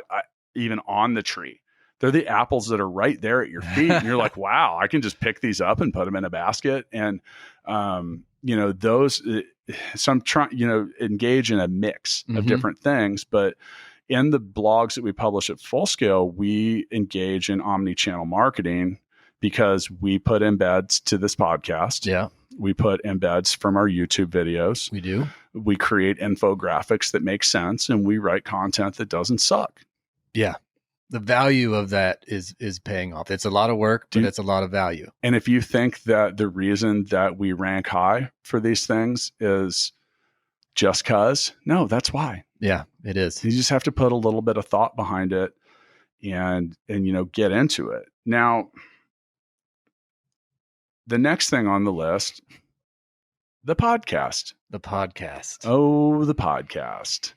even on the tree. They're the apples that are right there at your feet. And you're like, wow, I can just pick these up and put them in a basket. And, so I'm trying, engage in a mix of different things. But in the blogs that we publish at Full Scale, we engage in omni-channel marketing because we put embeds to this podcast. Yeah. We put embeds from our YouTube videos. We do. We create infographics that make sense, and we write content that doesn't suck. Yeah. The value of that is paying off. It's a lot of work, but it's a lot of value. And if you think that the reason that we rank high for these things is just cause, no, that's why. Yeah, it is. You just have to put a little bit of thought behind it and get into it. Now, the next thing on the list, the podcast. The podcast. Oh, the podcast.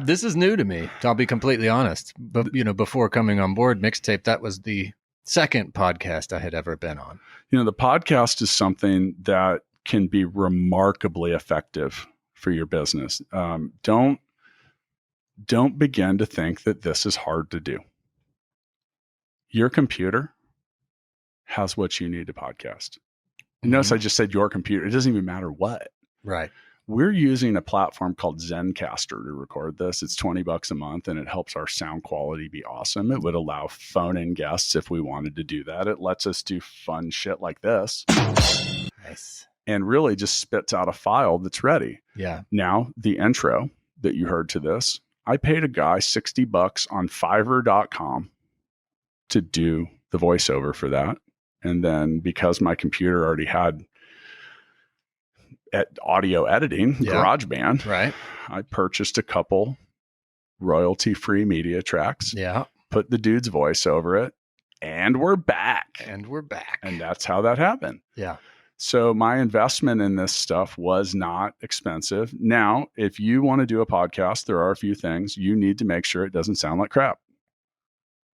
This is new to me, I'll be completely honest. But, before coming on board Mixtape, that was the second podcast I had ever been on. The podcast is something that can be remarkably effective for your business. Don't begin to think that this is hard to do. Your computer has what you need to podcast. Notice I just said your computer. It doesn't even matter what. Right. We're using a platform called Zencaster to record this. It's $20 a month, and it helps our sound quality be awesome. It would allow phone-in guests if we wanted to do that. It lets us do fun shit like this. Nice. And really just spits out a file that's ready. Yeah. Now, the intro that you heard to this, I paid a guy $60 on Fiverr.com to do the voiceover for that. And then because my computer already had audio editing, GarageBand, right, I purchased a couple royalty-free media tracks. Yeah. Put the dude's voice over it, and we're back. And that's how that happened. Yeah. So my investment in this stuff was not expensive. Now, if you want to do a podcast, there are a few things. You need to make sure it doesn't sound like crap.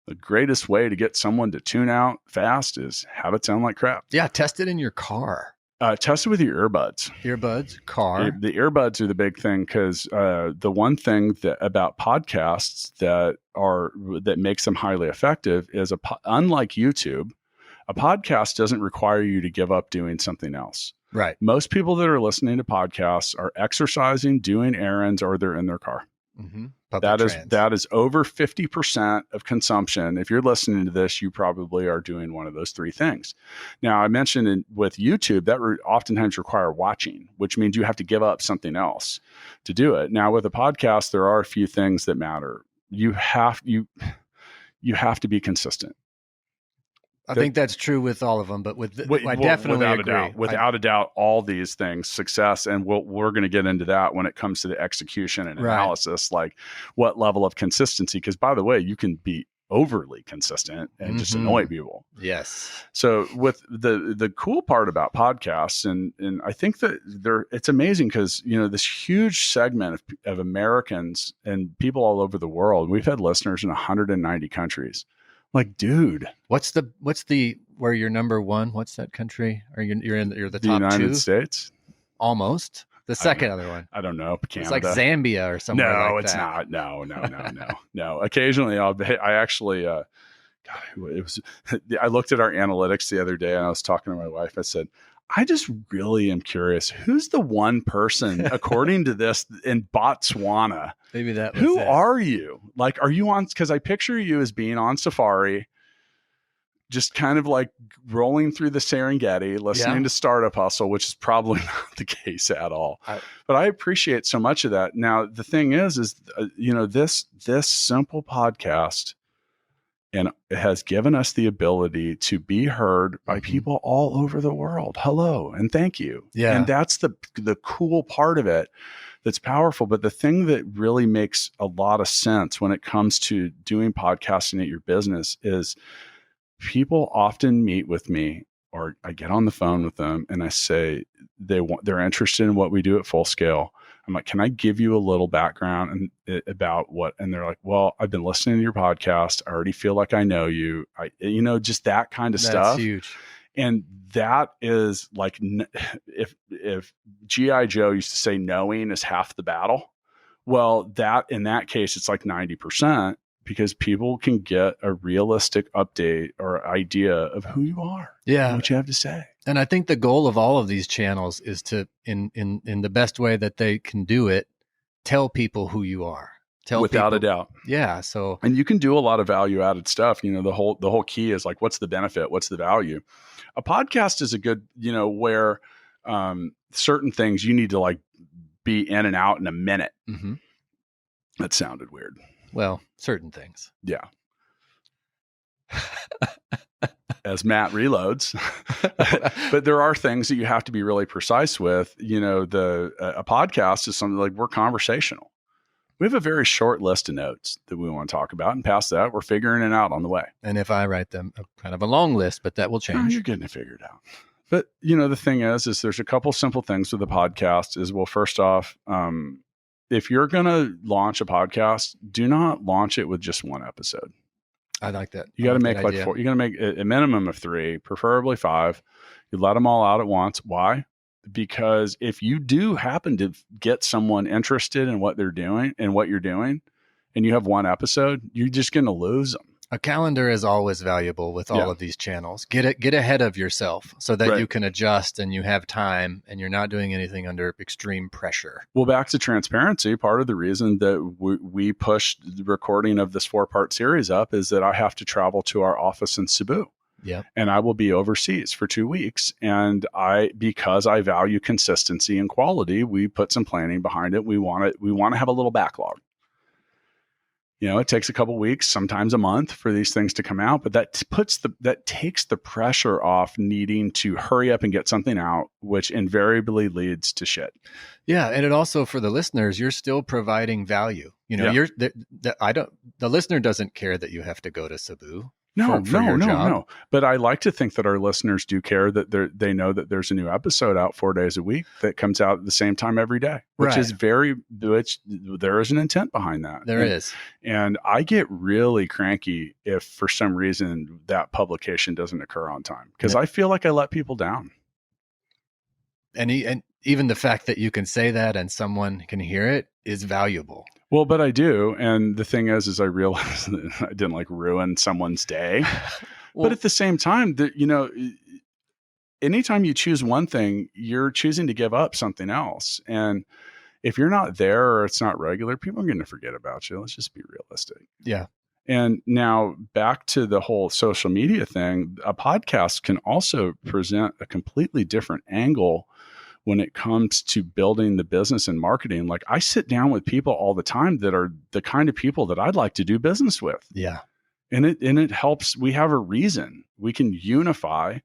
The greatest way to get someone to tune out fast is have it sound like crap. Yeah. Test it in your car. Test it with your earbuds. Car. The earbuds are the big thing because the one thing about podcasts that makes them highly effective is unlike YouTube, a podcast doesn't require you to give up doing something else. Right. Most people that are listening to podcasts are exercising, doing errands, or they're in their car. Mm-hmm. That is over 50% of consumption. If you're listening to this, you probably are doing one of those three things. Now, I mentioned with YouTube that oftentimes require watching, which means you have to give up something else to do it. Now, with a podcast, there are a few things that matter. You have to be consistent. I think that's true with all of them, but I definitely agree. Without a doubt, all these things, success, and we're going to get into that when it comes to the execution and analysis, like what level of consistency. Because by the way, you can be overly consistent and just annoy people. Yes. So with the cool part about podcasts, and I think that it's amazing because this huge segment of Americans and people all over the world, we've had listeners in 190 countries. Like, dude, what's the where you're number one? What's that country? You're the top two? The United States? Almost. The second other one. I don't know. Canada. It's like Zambia or something. No, like it's that. not. No. Occasionally I actually, I looked at our analytics the other day and I was talking to my wife. I said, I just really am curious. Who's the one person, according to this, in Botswana? Maybe that was Who it. are you? Like, are you on? Because I picture you as being on safari, just kind of like rolling through the Serengeti, listening to Startup Hustle, which is probably not the case at all. But I appreciate so much of that. Now, the thing is this simple podcast, and it has given us the ability to be heard by people all over the world. Hello and thank you. Yeah. And that's the cool part of it that's powerful. But the thing that really makes a lot of sense when it comes to doing podcasting at your business is people often meet with me, or I get on the phone with them and I say they're interested in what we do at Full Scale. I'm like, can I give you a little background about what? And they're like, well, I've been listening to your podcast. I already feel like I know you. Just that kind of stuff. That's huge. And that is like, if G.I. Joe used to say knowing is half the battle. Well, in that case, it's like 90%, because people can get a realistic update or idea of who you are, and what you have to say. And I think the goal of all of these channels is to, in the best way that they can do it, tell people who you are. Without a doubt. Yeah. So, and you can do a lot of value added stuff. You know, the whole key is like, what's the benefit? What's the value? A podcast is a good, you know, where certain things you need to like be in and out in a minute. mm-hmm. That sounded weird. Well, certain things. Yeah. As Matt reloads, but there are things that you have to be really precise with. You know, a podcast is something like, we're conversational. We have a very short list of notes that we want to talk about, and past that, we're figuring it out on the way. And if I write them, kind of a long list, but that will change. Oh, you're getting it figured out. But you know, the thing is there's a couple simple things with the podcast. Is, well, first off, if you're going to launch a podcast, do not launch it with just one episode. I like that. You got to make like four. You're going to make a minimum of 3, preferably 5. You let them all out at once. Why? Because if you do happen to get someone interested in what they're doing and what you're doing, and you have one episode, you're just going to lose them. A calendar is always valuable with all of these channels. Get ahead of yourself so that you can adjust and you have time and you're not doing anything under extreme pressure. Well, back to transparency, part of the reason that we pushed the recording of this 4-part series up is that I have to travel to our office in Cebu. Yeah. And I will be overseas for 2 weeks. And because I value consistency and quality, we put some planning behind it. We want to have a little backlog. You know, it takes a couple weeks, sometimes a month for these things to come out, but that takes the pressure off needing to hurry up and get something out, which invariably leads to shit. Yeah. And it also, for the listeners, you're still providing value. You know, the listener doesn't care that you have to go to Cebu. No. But I like to think that our listeners do care, that they know that there's a new episode out 4 days a week that comes out at the same time every day, which there is an intent behind that. There is. And I get really cranky if for some reason that publication doesn't occur on time, because I feel like I let people down. And even the fact that you can say that and someone can hear it is valuable. Well, but I do. And the thing is I realized that I didn't like ruin someone's day. But at the same time, that, you know, anytime you choose one thing, you're choosing to give up something else. And if you're not there or it's not regular, people are going to forget about you. Let's just be realistic. Yeah. And now back to the whole social media thing, a podcast can also present a completely different angle when it comes to building the business and marketing. Like, I sit down with people all the time that are the kind of people that I'd like to do business with. Yeah. And it helps. We have a reason. We can unify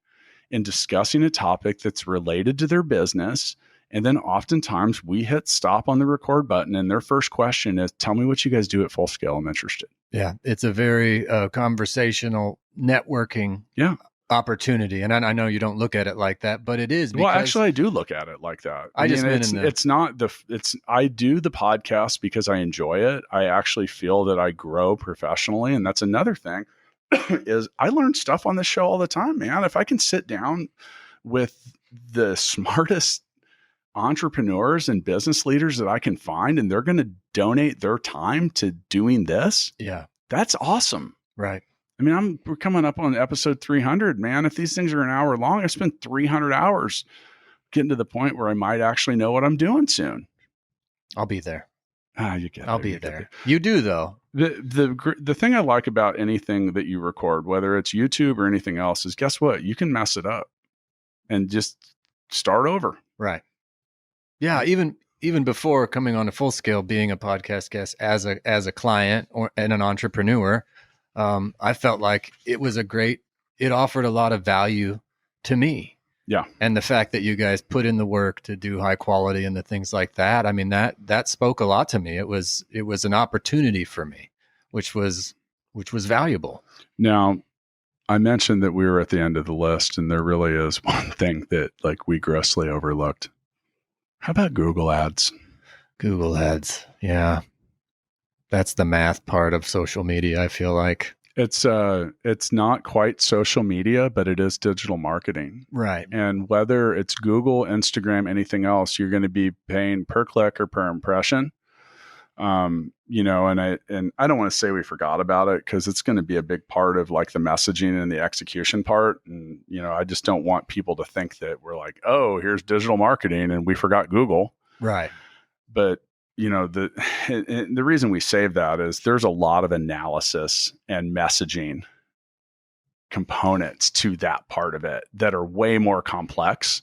in discussing a topic that's related to their business. And then oftentimes we hit stop on the record button and their first question is, tell me what you guys do at Full Scale. I'm interested. Yeah. It's a very conversational networking opportunity. And I know you don't look at it like that, but it is. Well, actually I do look at it like that. I do the podcast because I enjoy it. I actually feel that I grow professionally. And that's another thing is I learn stuff on this show all the time, man. If I can sit down with the smartest entrepreneurs and business leaders that I can find, and they're going to donate their time to doing this. Yeah. That's awesome. Right. I mean, we're coming up on episode 300, man. If these things are an hour long, I spent 300 hours getting to the point where I might actually know what I'm doing soon. I'll be there. I'll be there. You do, though. The thing I like about anything that you record, whether it's YouTube or anything else, is guess what? You can mess it up and just start over. Right. Yeah. Even before coming on a Full Scale, being a podcast guest as a client and an entrepreneur, I felt like it offered a lot of value to me. Yeah. And the fact that you guys put in the work to do high quality and the things like that, I mean, that spoke a lot to me. It was an opportunity for me, which was valuable. Now, I mentioned that we were at the end of the list, and there really is one thing that like we grossly overlooked. How about Google Ads? Google Ads. Yeah. That's the math part of social media, I feel like. It's not quite social media, but it is digital marketing. Right. And whether it's Google, Instagram, anything else, you're going to be paying per click or per impression. And I don't want to say we forgot about it, because it's going to be a big part of like the messaging and the execution part. And, I just don't want people to think that we're like, oh, here's digital marketing and we forgot Google. Right. But, the reason we save that is there's a lot of analysis and messaging components to that part of it that are way more complex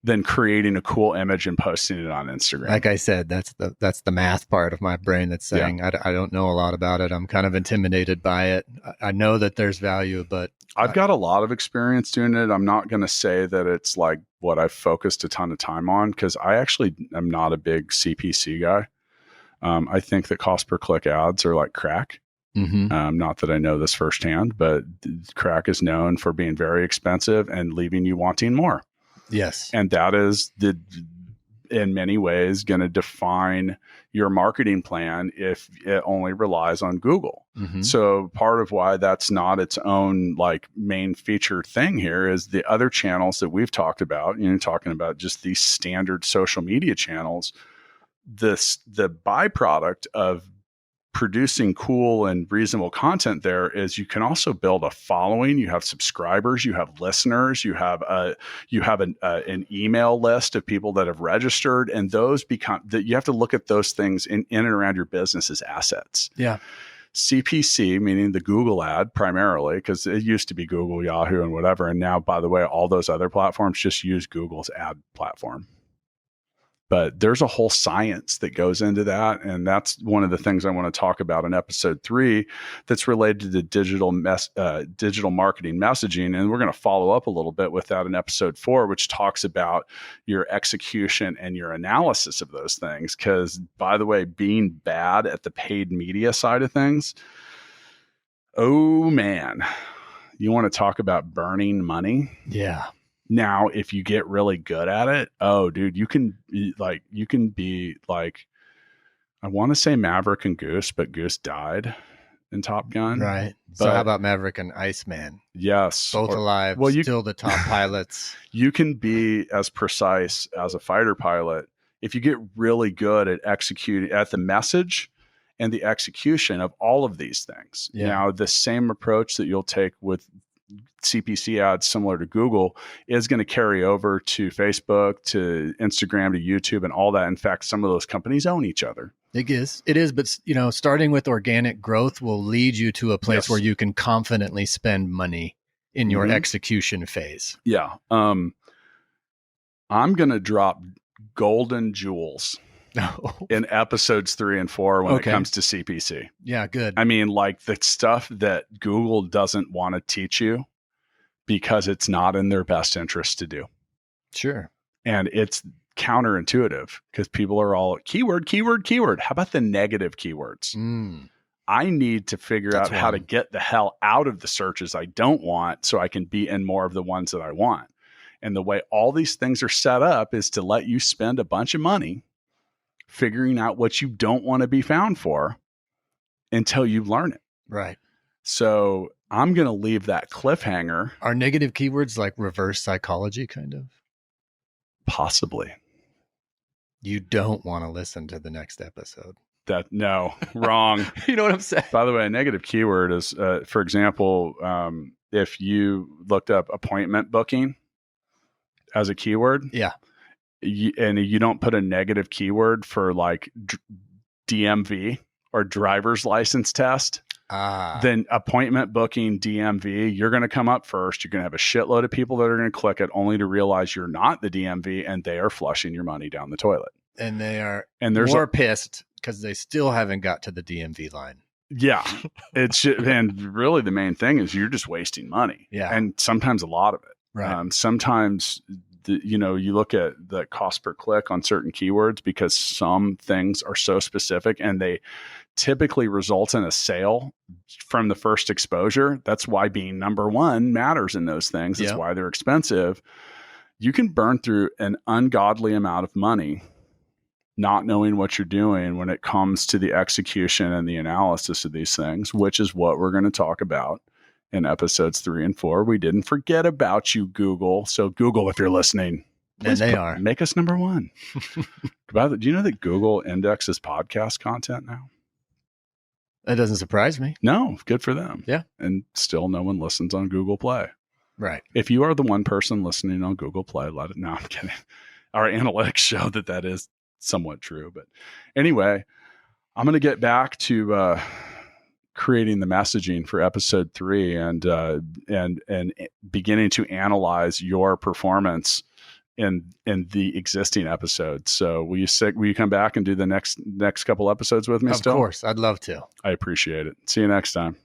than creating a cool image and posting it on Instagram. Like I said, that's the math part of my brain that's saying, I don't know a lot about it. I'm kind of intimidated by it. I know that there's value, but I've got a lot of experience doing it. I'm not going to say that it's like what I've focused a ton of time on, because I actually am not a big CPC guy. I think that cost per click ads are like crack. Mm-hmm. Not that I know this firsthand, but crack is known for being very expensive and leaving you wanting more. Yes. And that is in many ways going to define your marketing plan if it only relies on Google. Mm-hmm. So part of why that's not its own like main feature thing here is the other channels that we've talked about, talking about just these standard social media channels. The byproduct of producing cool and reasonable content there is you can also build a following. You have subscribers, you have listeners, you have an email list of people that have registered, and those become that you have to look at those things in and around your business as assets. Yeah. CPC, meaning the Google ad primarily, because it used to be Google, Yahoo, and whatever. And now, by the way, all those other platforms just use Google's ad platform. But there's a whole science that goes into that. And that's one of the things I want to talk about in episode 3 that's related to digital marketing messaging. And we're going to follow up a little bit with that in episode 4, which talks about your execution and your analysis of those things. Because, by the way, being bad at the paid media side of things, oh man, you want to talk about burning money? Yeah. Now, if you get really good at it, oh, dude, you can be like, I want to say Maverick and Goose, but Goose died in Top Gun. Right. But, so how about Maverick and Iceman? Yes. Both alive, still the top pilots. You can be as precise as a fighter pilot if you get really good at executing at the message and the execution of all of these things. Yeah. Now, the same approach that you'll take with CPC ads similar to Google is going to carry over to Facebook, to Instagram, to YouTube, and all that. In fact, some of those companies own each other. It is. But starting with organic growth will lead you to a place where you can confidently spend money in your execution phase. Yeah. I'm going to drop golden jewels in episodes 3 and 4 when it comes to CPC. Yeah, good. I mean, like the stuff that Google doesn't want to teach you because it's not in their best interest to do. Sure. And it's counterintuitive because people are all keyword. How about the negative keywords? I need to figure out how to get the hell out of the searches I don't want so I can be in more of the ones that I want. And the way all these things are set up is to let you spend a bunch of money figuring out what you don't want to be found for until you learn it. Right. So I'm going to leave that cliffhanger. Are negative keywords like reverse psychology kind of? Possibly. You don't want to listen to the next episode. No, wrong. You know what I'm saying? By the way, a negative keyword is, for example, if you looked up appointment booking as a keyword. Yeah. And you don't put a negative keyword for like DMV or driver's license test, then appointment booking DMV, you're going to come up first. You're going to have a shitload of people that are going to click it only to realize you're not the DMV and they are flushing your money down the toilet. And they are more pissed because they still haven't got to the DMV line. Yeah. And really the main thing is you're just wasting money. Yeah. And sometimes a lot of it. Right. Sometimes you look at the cost per click on certain keywords because some things are so specific and they typically result in a sale from the first exposure. That's why being number one matters in those things. That's why they're expensive. You can burn through an ungodly amount of money not knowing what you're doing when it comes to the execution and the analysis of these things, which is what we're going to talk about in episodes 3 and 4. We didn't forget about you, Google. So Google, if you're listening, and they are, make us number one. By the way, do you know that Google indexes podcast content now? That doesn't surprise me. No, good for them. Yeah. And still no one listens on Google Play. Right. If you are the one person listening on Google Play, let it know. I'm kidding. Our analytics show that is somewhat true. But anyway, I'm going to get back to creating the messaging for episode 3 and beginning to analyze your performance in the existing episodes. So will you come back and do the next couple episodes with me? Of course. I'd love to. I appreciate it. See you next time.